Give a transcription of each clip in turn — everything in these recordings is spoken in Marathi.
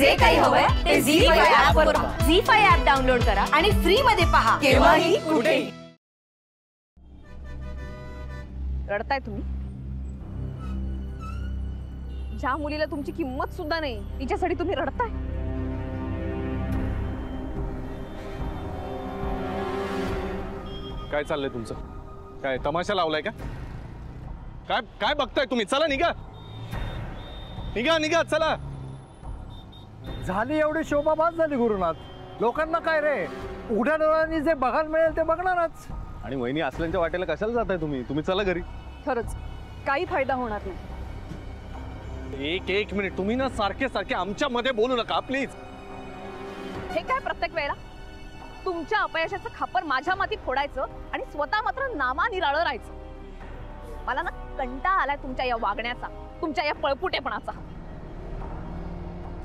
जे काही हवंय ते झी5 ऍप वर पहा. झी5 ऍप डाउनलोड करा आणि फ्री मध्ये पहा केव्हाही कुठेही. रडताय तुम्ही? ज्या मुलीला तुमची किंमत सुद्धा नाही तिच्यासाठी तुम्ही रडताय? काय चाललंय तुमचं? काय तमाशा लावलाय का? काय काय बघताय तुम्ही? चला निघा निघा निघा चला. झाली एवढी शोभाबाज झाली गुरुनाथ. लोकांना काय रे, उघड्या डोळ्यांनी जे बघायला मिळेल ते बघणारच. आणि वहिनी असल्यांच्या वाटेला कशाला जाताय तुम्ही? तुम्ही चला घरी. खरंच काही फायदा होणार नाही. एक मिनिट, तुम्ही ना सारखे सारखे आमच्या मध्ये बोलू नका प्लीज. हे काय प्रत्येक वेळेला तुमच्या अपयशाचं खापर माझ्या माती फोडायचं आणि स्वतः मात्र नामानिराळं राहायचं? मला ना कंटाळा आलाय तुमच्या या वागण्याचा, तुमच्या या पळपुटेपणाचा.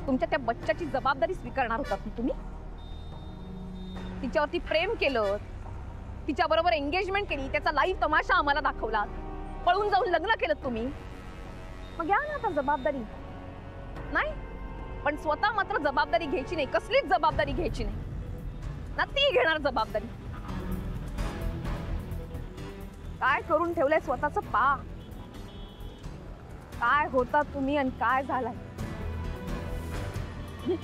तुमच्या त्या बच्चाची जबाबदारी स्वीकारणार होतात तुम्ही? तिच्यावरती प्रेम केलं, तिच्याबरोबर एंगेजमेंट केली, त्याचा लाईव्ह तमाशा आम्हाला दाखवला, पळून जाऊन लग्न केलं तुम्ही. मग घ्या ना आता जबाबदारी. नाही पण स्वतः मात्र जबाबदारी घ्यायची नाही, कसलीच जबाबदारी घ्यायची नाही ना. ती घेणार जबाबदारी. काय करून ठेवलंय स्वतःच पा. काय होता तुम्ही आणि काय झालाय.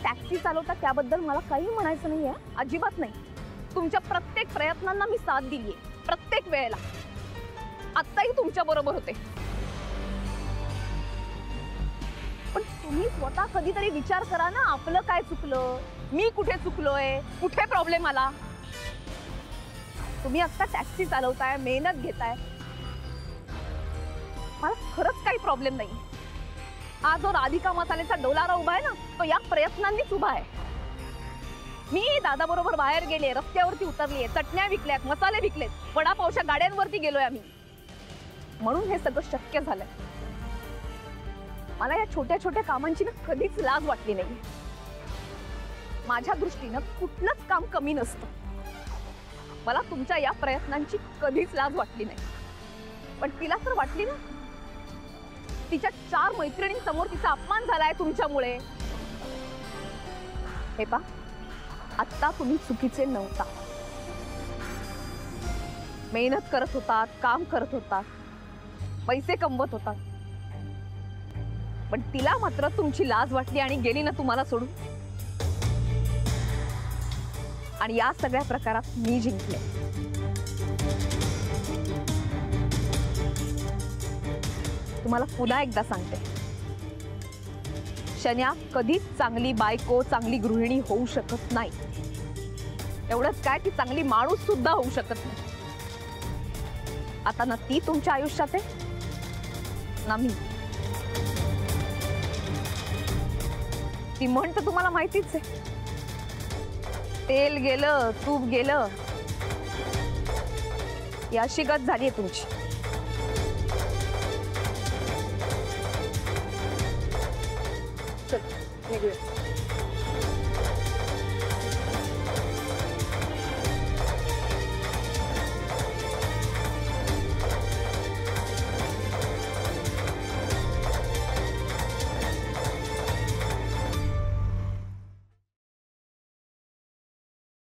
टॅक्सी चालवता त्याबद्दल मला काही म्हणायचं नाहीये, अजिबात नाही. तुमच्या प्रत्येक प्रयत्नांना मी साथ दिलीये, प्रत्येक वेळेला. आत्ताही तुमच्या बरोबर होते. पण तुम्ही स्वतः कधीतरी विचार करा ना, आपलं काय चुकलं, मी कुठे चुकलोय, कुठे प्रॉब्लेम आला. तुम्ही आता टॅक्सी चालवताय, मेहनत घेताय, मला खरंच काही प्रॉब्लेम नाही. हा जो राधिका मसालेचा डोलारा उभा आहे ना, तो या प्रयत्नांनीच उभा आहे. मी दादा बरोबर बाहेर गेले, रस्त्यावरती उतरलीये, चटण्या विकल्यात, मसाले विकलेत, वडापावच्या गाड्यांवरती गेलोय आम्ही, म्हणून हे सगळं शक्य झालंय. मला या छोट्या छोट्या कामांची ना कधीच लाज वाटली नाही. माझ्या दृष्टीनं कुठलंच काम कमी नसतं. मला तुमच्या या प्रयत्नांची कधीच लाज वाटली नाही. पण तिला तर वाटली ना. तिच्या 4 मैत्रिणींसमोर तिचा अपमान झालाय तुमच्यामुळे. हे पा, आता तुम्ही चुकीचे नव्हता. मेहनत करत होतात, काम करत होतात, पैसे कमवत होतात. पण तिला मात्र तुमची लाज वाटली आणि गेली ना तुम्हाला सोडून. आणि या सगळ्या प्रकारात मी जिंकले. तुम्हाला पुन्हा एकदा सांगते, शन्या कधीच चांगली बायको, चांगली गृहिणी होऊ शकत नाही. एवढंच काय, ती चांगली माणूस सुद्धा होऊ शकत नाही. आता ना ती तुमच्या आयुष्यात आहे ना मी. ती म्हणतं तुम्हाला माहितीच आहे, तेल गेलं, तूप गेलं, ही अशी गत झाली आहे तुमची. चल निघूया.